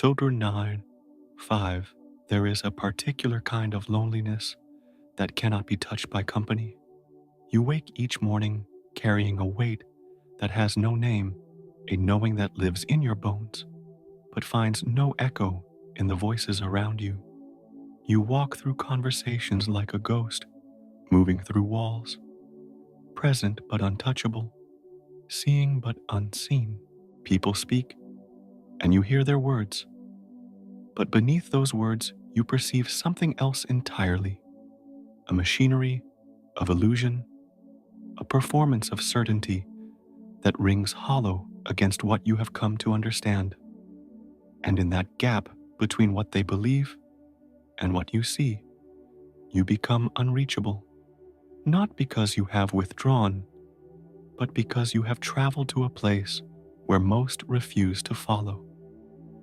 October 9, 5. There is a particular kind of loneliness that cannot be touched by company. You wake each morning carrying a weight that has no name, a knowing that lives in your bones, but finds no echo in the voices around you. You walk through conversations like a ghost, moving through walls, present but untouchable, seeing but unseen. People speak, and you hear their words, but beneath those words you perceive something else entirely, a machinery of illusion, a performance of certainty that rings hollow against what you have come to understand. And in that gap between what they believe and what you see, you become unreachable, not because you have withdrawn, but because you have traveled to a place where most refuse to follow.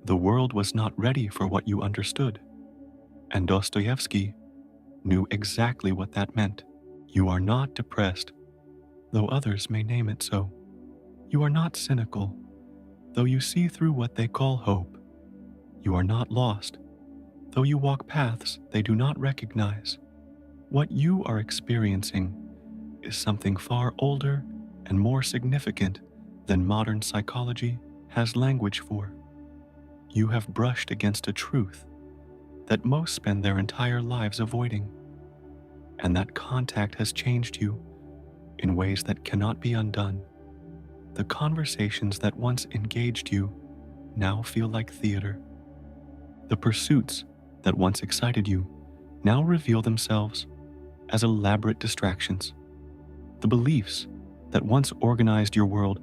The world was not ready for what you understood, and Dostoevsky knew exactly what that meant. You are not depressed, though others may name it so. You are not cynical, though you see through what they call hope. You are not lost, though you walk paths they do not recognize. What you are experiencing is something far older and more significant than modern psychology has language for. You have brushed against a truth that most spend their entire lives avoiding, and that contact has changed you in ways that cannot be undone. The conversations that once engaged you now feel like theater. The pursuits that once excited you now reveal themselves as elaborate distractions. The beliefs that once organized your world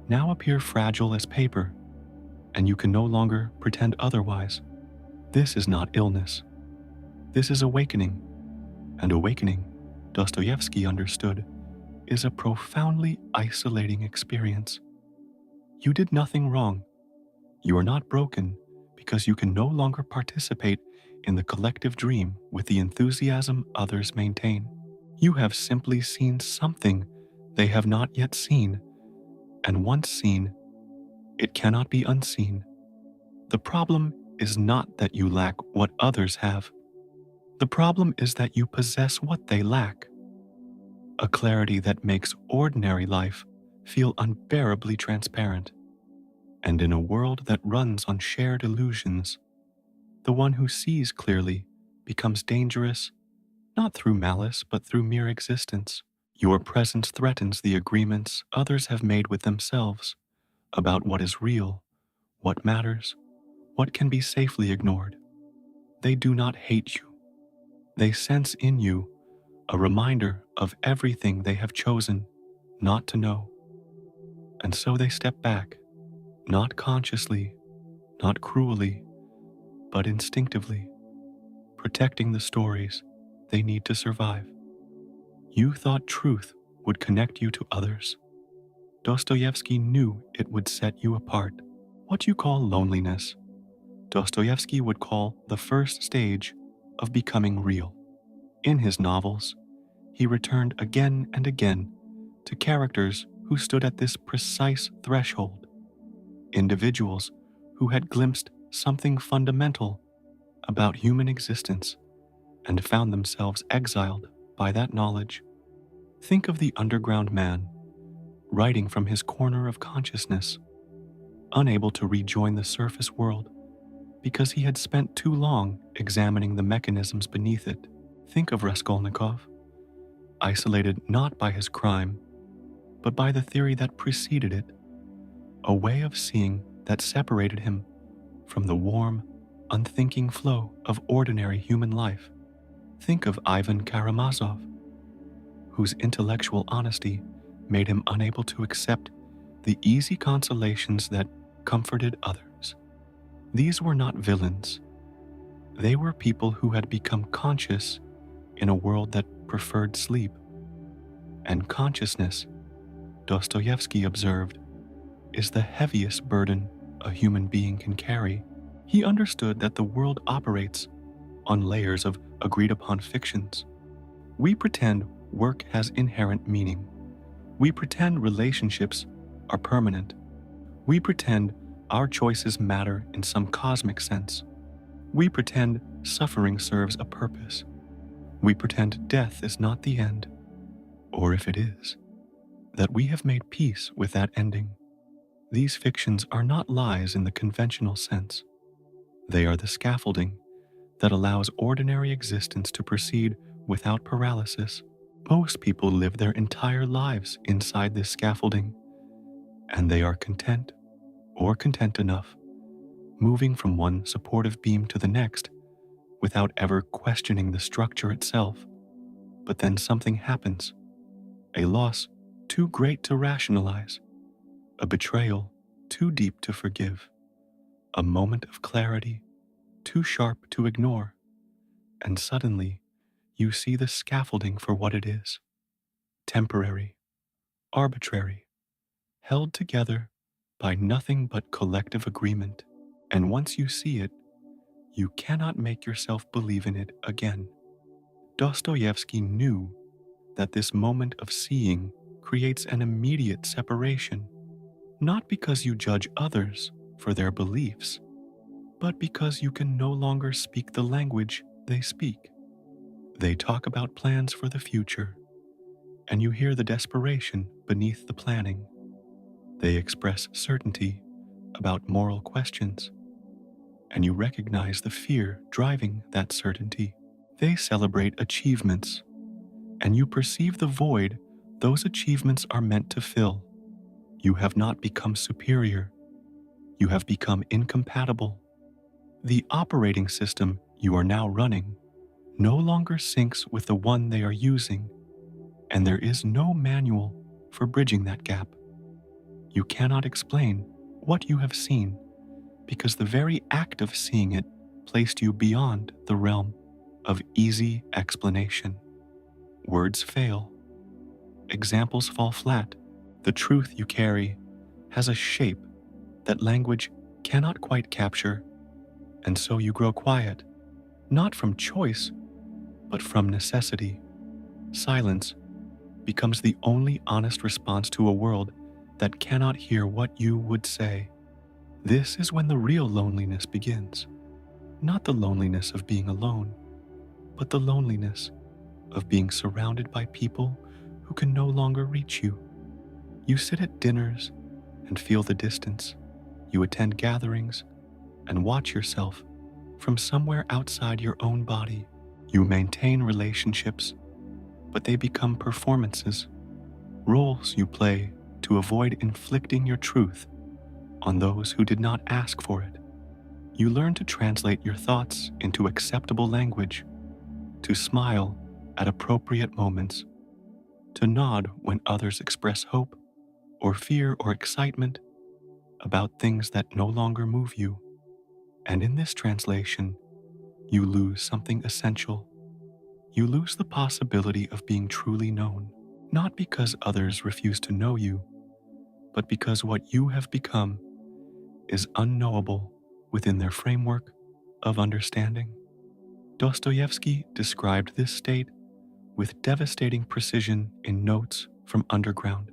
now appear fragile as paper, and you can no longer pretend otherwise. This is not illness. This is awakening. And awakening, Dostoevsky understood, is a profoundly isolating experience. You did nothing wrong. You are not broken because you can no longer participate in the collective dream with the enthusiasm others maintain. You have simply seen something they have not yet seen, and once seen, it cannot be unseen. The problem is not that you lack what others have. The problem is that you possess what they lack, a clarity that makes ordinary life feel unbearably transparent. And in a world that runs on shared illusions, the one who sees clearly becomes dangerous, not through malice, but through mere existence. Your presence threatens the agreements others have made with themselves about what is real, what matters, what can be safely ignored. They do not hate you. They sense in you a reminder of everything they have chosen not to know. And so they step back, not consciously, not cruelly, but instinctively, protecting the stories they need to survive. You thought truth would connect you to others. Dostoevsky knew it would set you apart. What you call loneliness, Dostoevsky would call the first stage of becoming real. In his novels, he returned again and again to characters who stood at this precise threshold, individuals who had glimpsed something fundamental about human existence and found themselves exiled by that knowledge. Think of the underground man, writing from his corner of consciousness, unable to rejoin the surface world because he had spent too long examining the mechanisms beneath it. Think of Raskolnikov, isolated not by his crime, but by the theory that preceded it, a way of seeing that separated him from the warm, unthinking flow of ordinary human life. Think of Ivan Karamazov, whose intellectual honesty made him unable to accept the easy consolations that comforted others. These were not villains. They were people who had become conscious in a world that preferred sleep. And consciousness, Dostoevsky observed, is the heaviest burden a human being can carry. He understood that the world operates on layers of agreed-upon fictions. We pretend work has inherent meaning. We pretend relationships are permanent. We pretend our choices matter in some cosmic sense. We pretend suffering serves a purpose. We pretend death is not the end, or if it is, that we have made peace with that ending. These fictions are not lies in the conventional sense. They are the scaffolding that allows ordinary existence to proceed without paralysis. Most people live their entire lives inside this scaffolding, and they are content, or content enough, moving from one supportive beam to the next without ever questioning the structure itself. But then something happens, a loss too great to rationalize, a betrayal too deep to forgive, a moment of clarity too sharp to ignore, and suddenly you see the scaffolding for what it is: temporary, arbitrary, held together by nothing but collective agreement. And once you see it, you cannot make yourself believe in it again. Dostoevsky knew that this moment of seeing creates an immediate separation, not because you judge others for their beliefs, but because you can no longer speak the language they speak. They talk about plans for the future, and you hear the desperation beneath the planning. They express certainty about moral questions, and you recognize the fear driving that certainty. They celebrate achievements, and you perceive the void those achievements are meant to fill. You have not become superior, you have become incompatible. The operating system you are now running no longer syncs with the one they are using, and there is no manual for bridging that gap. You cannot explain what you have seen because the very act of seeing it placed you beyond the realm of easy explanation. Words fail. Examples fall flat. The truth you carry has a shape that language cannot quite capture, and so you grow quiet, not from choice, but from necessity. Silence becomes the only honest response to a world that cannot hear what you would say. This is when the real loneliness begins. Not the loneliness of being alone, but the loneliness of being surrounded by people who can no longer reach you. You sit at dinners and feel the distance. You attend gatherings and watch yourself from somewhere outside your own body. You maintain relationships, but they become performances, roles you play to avoid inflicting your truth on those who did not ask for it. You learn to translate your thoughts into acceptable language, to smile at appropriate moments, to nod when others express hope or fear or excitement about things that no longer move you. And in this translation, you lose something essential. You lose the possibility of being truly known, not because others refuse to know you, but because what you have become is unknowable within their framework of understanding. Dostoevsky described this state with devastating precision in Notes from Underground,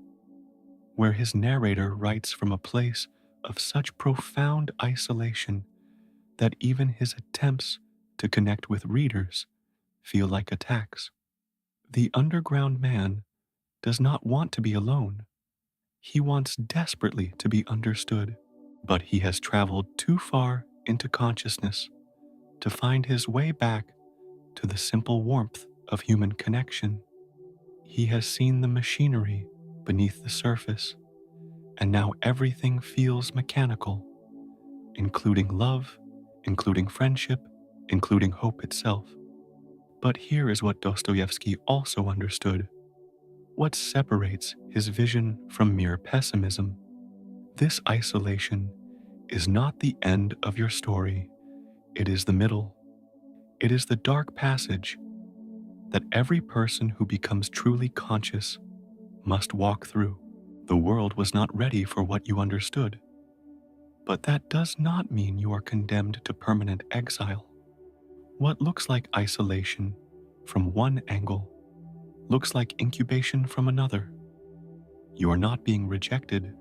where his narrator writes from a place of such profound isolation that even his attempts to connect with readers feel like attacks. The underground man does not want to be alone. He wants desperately to be understood, but he has traveled too far into consciousness to find his way back to the simple warmth of human connection. He has seen the machinery beneath the surface, and now everything feels mechanical, including love, including friendship, including hope itself. But here is what Dostoevsky also understood: what separates his vision from mere pessimism. This isolation is not the end of your story, it is the middle. It is the dark passage that every person who becomes truly conscious must walk through. The world was not ready for what you understood, but that does not mean you are condemned to permanent exile. What looks like isolation from one angle looks like incubation from another. You are not being rejected,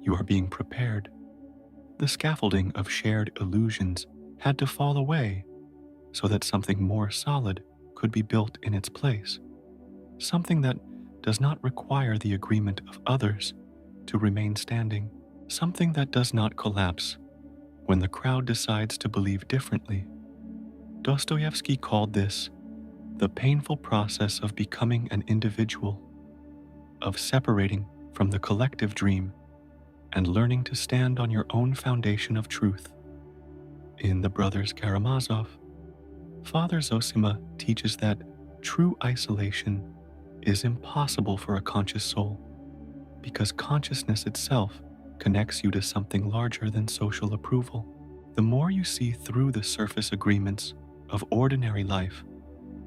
you are being prepared. The scaffolding of shared illusions had to fall away so that something more solid could be built in its place, something that does not require the agreement of others to remain standing, something that does not collapse when the crowd decides to believe differently. Dostoevsky called this the painful process of becoming an individual, of separating from the collective dream and learning to stand on your own foundation of truth. In The Brothers Karamazov, Father Zosima teaches that true isolation is impossible for a conscious soul because consciousness itself connects you to something larger than social approval. The more you see through the surface agreements of ordinary life,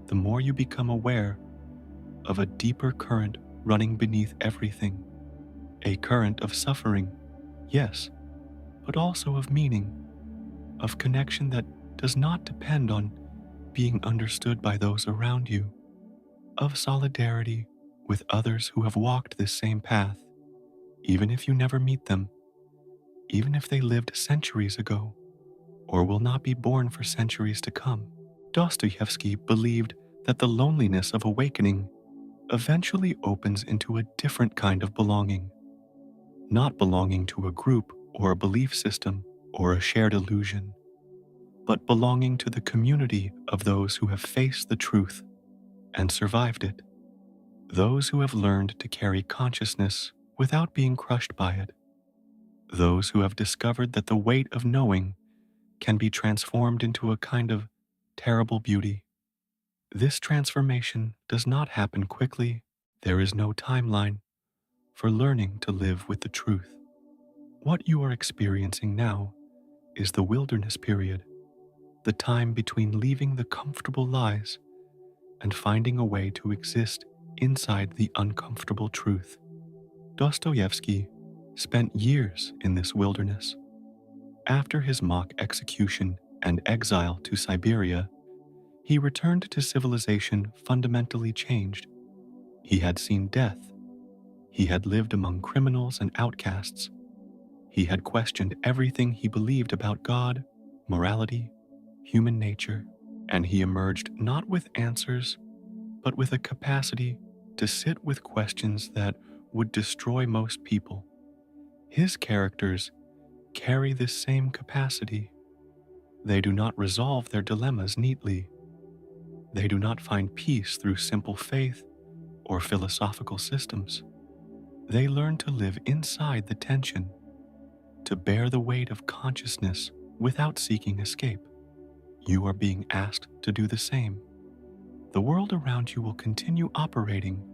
the more you become aware of a deeper current running beneath everything. A current of suffering, yes, but also of meaning, of connection that does not depend on being understood by those around you, of solidarity with others who have walked this same path, even if you never meet them, even if they lived centuries ago, or will not be born for centuries to come. Dostoevsky believed that the loneliness of awakening eventually opens into a different kind of belonging, not belonging to a group or a belief system or a shared illusion, but belonging to the community of those who have faced the truth and survived it, those who have learned to carry consciousness without being crushed by it, those who have discovered that the weight of knowing can be transformed into a kind of terrible beauty. This transformation does not happen quickly. There is no timeline for learning to live with the truth. What you are experiencing now is the wilderness period, the time between leaving the comfortable lies and finding a way to exist inside the uncomfortable truth. Dostoevsky spent years in this wilderness. After his mock execution and exile to Siberia, he returned to civilization fundamentally changed. He had seen death. He had lived among criminals and outcasts. He had questioned everything he believed about God, morality, human nature, and he emerged not with answers, but with a capacity to sit with questions that would destroy most people. His characters carry this same capacity. They do not resolve their dilemmas neatly. They do not find peace through simple faith or philosophical systems. They learn to live inside the tension, to bear the weight of consciousness without seeking escape. You are being asked to do the same. The world around you will continue operating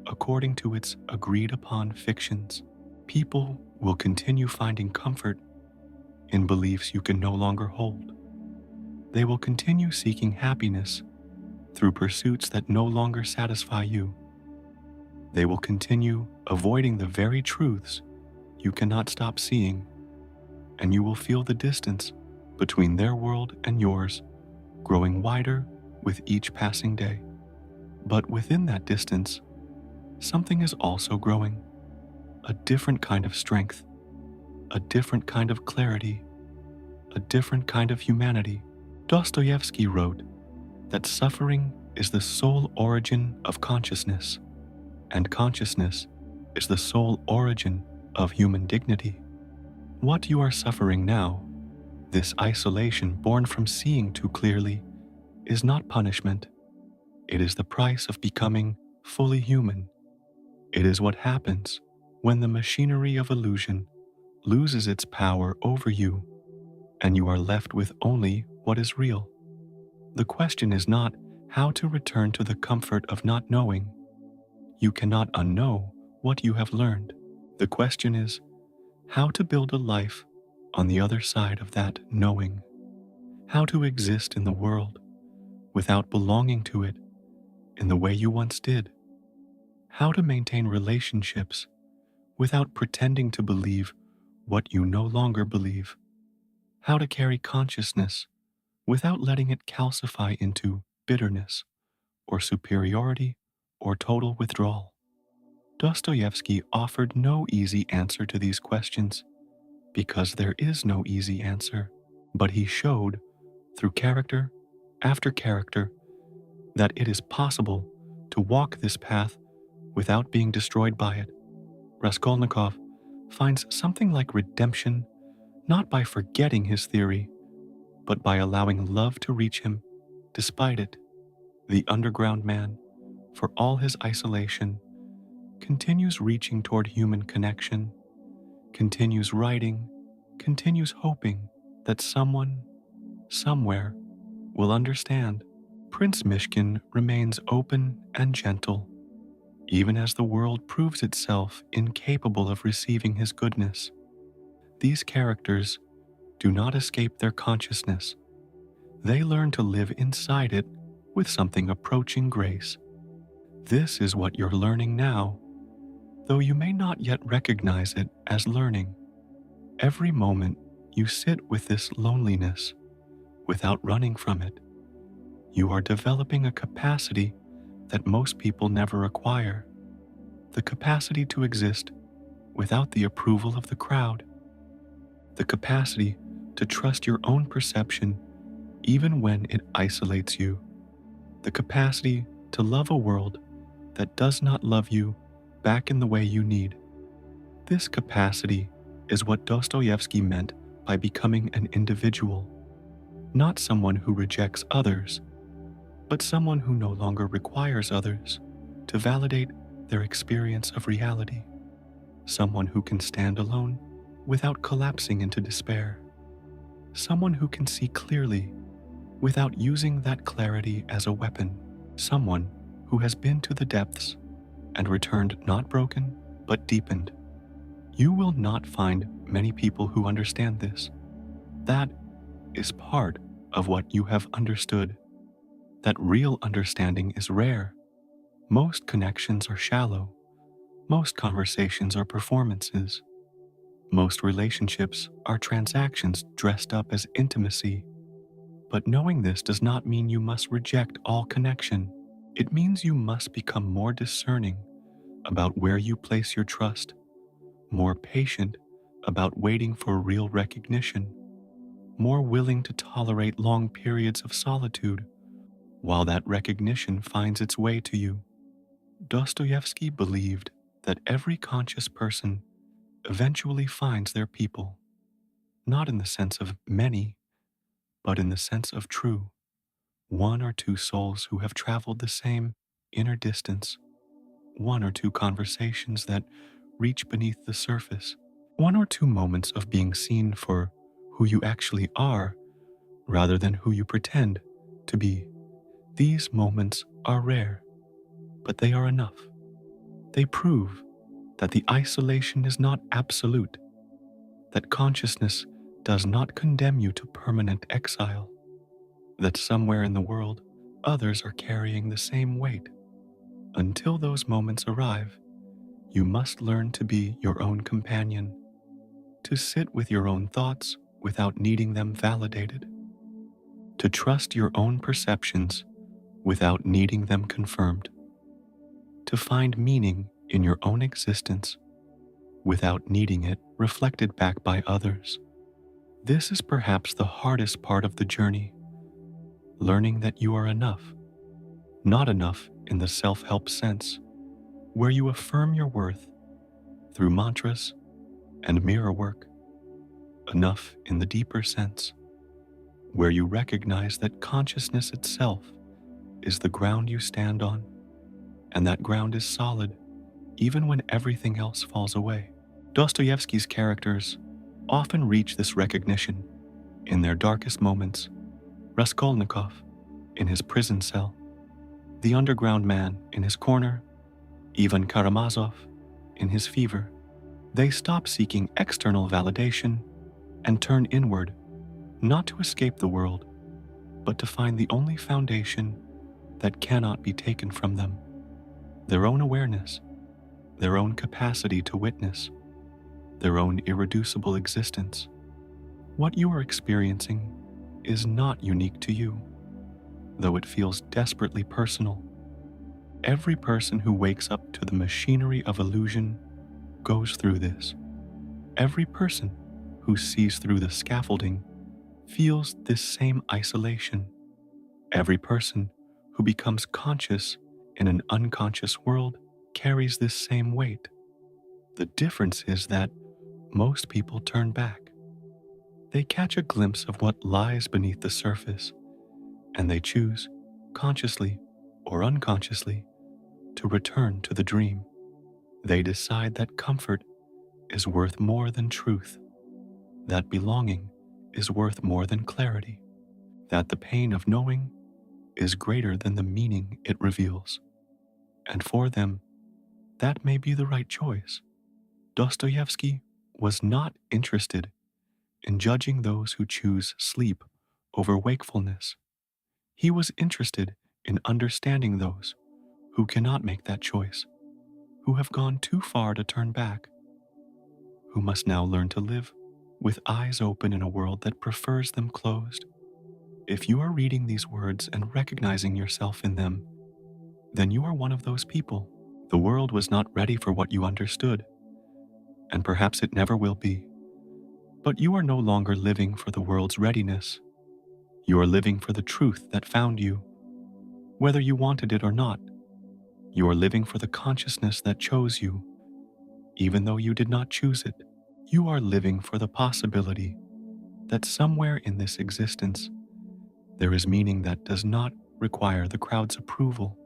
according to its agreed-upon fictions. People will continue finding comfort in beliefs you can no longer hold. They will continue seeking happiness through pursuits that no longer satisfy you. They will continue avoiding the very truths you cannot stop seeing, and you will feel the distance between their world and yours growing wider with each passing day. But within that distance, something is also growing, a different kind of strength, a different kind of clarity, a different kind of humanity. Dostoevsky wrote that suffering is the sole origin of consciousness, and consciousness is the sole origin of human dignity. What you are suffering now, this isolation born from seeing too clearly, is not punishment. It is the price of becoming fully human. It is what happens when the machinery of illusion loses its power over you and you are left with only what is real. The question is not how to return to the comfort of not knowing. You cannot unknow what you have learned. The question is how to build a life on the other side of that knowing, how to exist in the world without belonging to it in the way you once did, how to maintain relationships without pretending to believe what you no longer believe, how to carry consciousness without letting it calcify into bitterness or superiority or total withdrawal. Dostoevsky offered no easy answer to these questions, because there is no easy answer. But he showed, through character after character, that it is possible to walk this path without being destroyed by it. Raskolnikov finds something like redemption not by forgetting his theory, but by allowing love to reach him despite it. The underground man, for all his isolation, continues reaching toward human connection, continues writing, continues hoping that someone, somewhere, will understand. Prince Mishkin remains open and gentle, even as the world proves itself incapable of receiving his goodness. These characters do not escape their consciousness. They learn to live inside it with something approaching grace. This is what you're learning now, though you may not yet recognize it as learning. Every moment you sit with this loneliness without running from it, you are developing a capacity that most people never acquire, the capacity to exist without the approval of the crowd, the capacity to trust your own perception even when it isolates you, the capacity to love a world that does not love you back in the way you need. This capacity is what Dostoevsky meant by becoming an individual, not someone who rejects others, but someone who no longer requires others to validate their experience of reality, someone who can stand alone without collapsing into despair, someone who can see clearly without using that clarity as a weapon, someone who has been to the depths and returned not broken but deepened. You will not find many people who understand this. That is part of what you have understood. That real understanding is rare. Most connections are shallow. Most conversations are performances. Most relationships are transactions dressed up as intimacy. But knowing this does not mean you must reject all connection. It means you must become more discerning about where you place your trust, more patient about waiting for real recognition, more willing to tolerate long periods of solitude while that recognition finds its way to you. Dostoevsky believed that every conscious person eventually finds their people, not in the sense of many, but in the sense of true, one or two souls who have traveled the same inner distance, one or two conversations that reach beneath the surface, one or two moments of being seen for who you actually are rather than who you pretend to be. These moments are rare, but they are enough. They prove that the isolation is not absolute, that consciousness does not condemn you to permanent exile, that somewhere in the world others are carrying the same weight. Until those moments arrive, you must learn to be your own companion, to sit with your own thoughts without needing them validated, to trust your own perceptions without needing them confirmed, to find meaning in your own existence without needing it reflected back by others. This is perhaps the hardest part of the journey, learning that you are enough, not enough in the self-help sense, where you affirm your worth through mantras and mirror work, enough in the deeper sense, where you recognize that consciousness itself is the ground you stand on, and that ground is solid even when everything else falls away. Dostoevsky's characters often reach this recognition in their darkest moments. Raskolnikov in his prison cell, the underground man in his corner, Ivan Karamazov in his fever. They stop seeking external validation and turn inward, not to escape the world, but to find the only foundation that cannot be taken from them: their own awareness, their own capacity to witness, their own irreducible existence. What you are experiencing is not unique to you, though it feels desperately personal. Every person who wakes up to the machinery of illusion goes through this. Every person who sees through the scaffolding feels this same isolation. Every person who becomes conscious in an unconscious world carries this same weight. The difference is that most people turn back. They catch a glimpse of what lies beneath the surface, and they choose, consciously or unconsciously, to return to the dream. They decide that comfort is worth more than truth, that belonging is worth more than clarity, that the pain of knowing is greater than the meaning it reveals. And for them, that may be the right choice. Dostoevsky was not interested in judging those who choose sleep over wakefulness. He was interested in understanding those who cannot make that choice, who have gone too far to turn back, who must now learn to live with eyes open in a world that prefers them closed. If you are reading these words and recognizing yourself in them, then you are one of those people. The world was not ready for what you understood, and perhaps it never will be. But you are no longer living for the world's readiness. You are living for the truth that found you, whether you wanted it or not. You are living for the consciousness that chose you, even though you did not choose it. You are living for the possibility that somewhere in this existence, there is meaning that does not require the crowd's approval,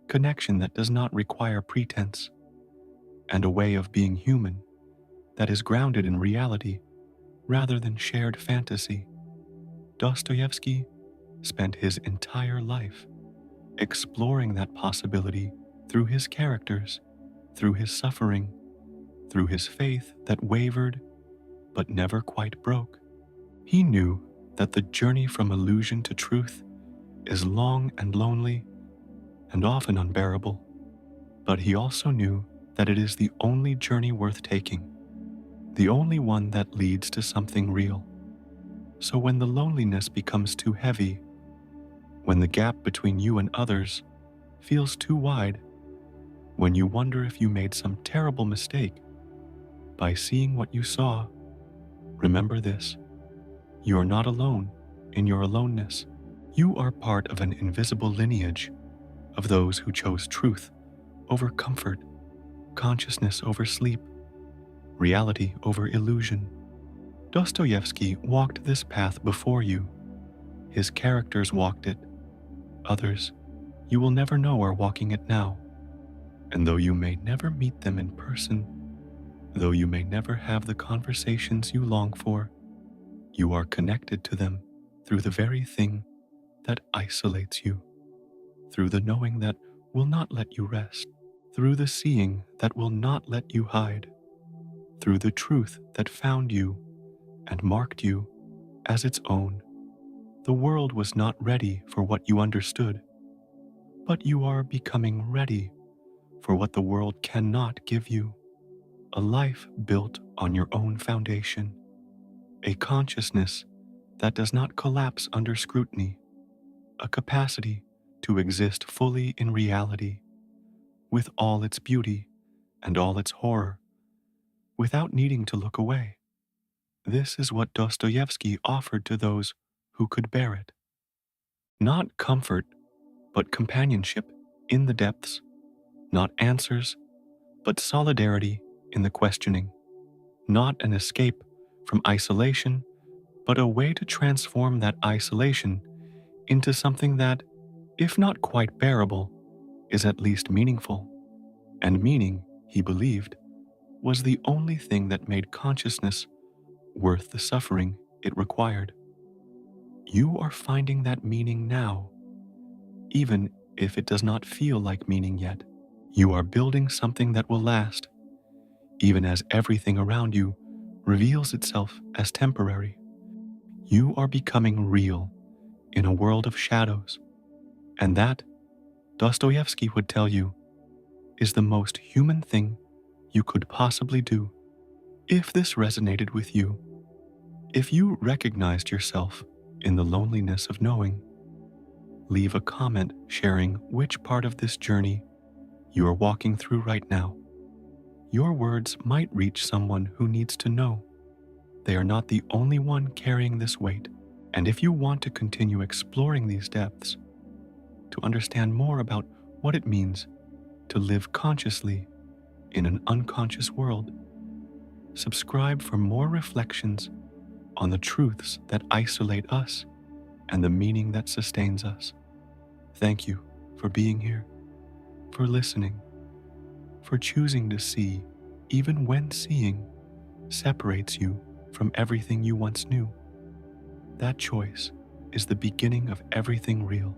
connection that does not require pretense, and a way of being human that is grounded in reality rather than shared fantasy. Dostoevsky spent his entire life exploring that possibility through his characters, through his suffering, through his faith that wavered but never quite broke. He knew that the journey from illusion to truth is long and lonely and often unbearable, but he also knew that it is the only journey worth taking, the only one that leads to something real. So when the loneliness becomes too heavy, when the gap between you and others feels too wide, when you wonder if you made some terrible mistake by seeing what you saw, remember this: you are not alone in your aloneness. You are part of an invisible lineage of those who chose truth over comfort, consciousness over sleep, reality over illusion. Dostoevsky walked this path before you. His characters walked it. Others, you will never know, are walking it now. And though you may never meet them in person, though you may never have the conversations you long for, you are connected to them through the very thing that isolates you, through the knowing that will not let you rest, through the seeing that will not let you hide, through the truth that found you and marked you as its own. The world was not ready for what you understood, but you are becoming ready for what the world cannot give you: a life built on your own foundation, a consciousness that does not collapse under scrutiny, a capacity to exist fully in reality, with all its beauty and all its horror, without needing to look away. This is what Dostoevsky offered to those who could bear it. Not comfort, but companionship in the depths, not answers, but solidarity in the questioning, not an escape from isolation, but a way to transform that isolation into something that, if not quite bearable, is at least meaningful. And meaning, he believed, was the only thing that made consciousness worth the suffering it required. You are finding that meaning now, even if it does not feel like meaning yet. You are building something that will last, even as everything around you reveals itself as temporary. You are becoming real in a world of shadows, and that, Dostoevsky would tell you, is the most human thing you could possibly do. If this resonated with you, if you recognized yourself in the loneliness of knowing, leave a comment sharing which part of this journey you are walking through right now. Your words might reach someone who needs to know They are not the only one carrying this weight. And if you want to continue exploring these depths, to understand more about what it means to live consciously in an unconscious world, subscribe for more reflections on the truths that isolate us and the meaning that sustains us. Thank you for being here, for listening, for choosing to see, even when seeing separates you from everything you once knew. That choice is the beginning of everything real.